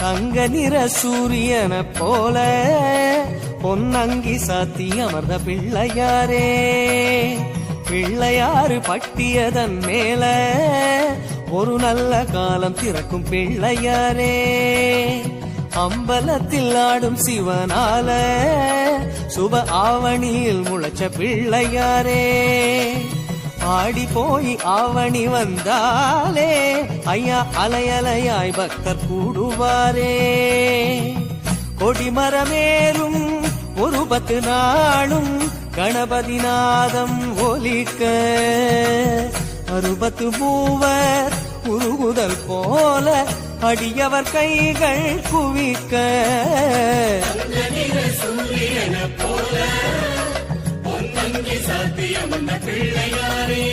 தங்க நிற சூரியன போல பொன்னங்கி சாத்தி அமர்ந்த பிள்ளையாரே, பிள்ளையாறு பட்டியதன் மேல ஒரு நல்ல காலம் திறக்கும் பிள்ளையாரே. அம்பலத்தில் ஆடும் சிவனால சுப ஆவணியில் முளைச்ச பிள்ளையாரே, ஆடி போய் ஆவணி வந்தாலே ஐயா அலையலையாய் பக்தர் கூடுவாரே. கொடிமரமேறும் ஒரு 10 நாளும் கணபதி நாதம் ஒலிக்க, 60 மூவர் உருகுதல் போல அடியவர் கைகள் குவிக்க. சூரியன போல பொன்னங்கி சாத்தியம் பிள்ளையாரே.